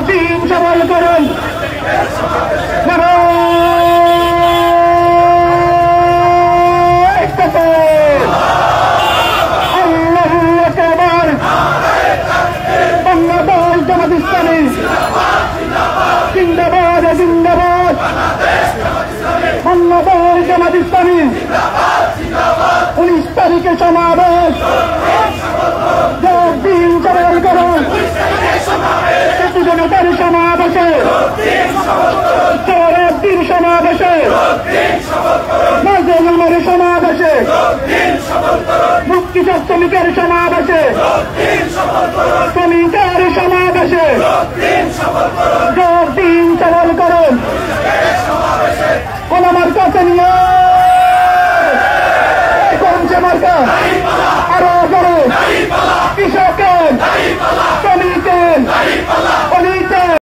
দিন সবল করুন। বাংলাদেশ জামাত ইসলামী জিন্দাবাদ জিন্দাবাদ। বাংলাদেশ জামাত ইসলামী 19 তারিখে সমাবেশ। দিন সবল করুন। জনতার সমাবেশে দিন সমাবেশে নাজের সমাবেশে মুক্তিযুদ্ধ শ্রমিকের সমাবেশে শ্রমিকের সমাবেশে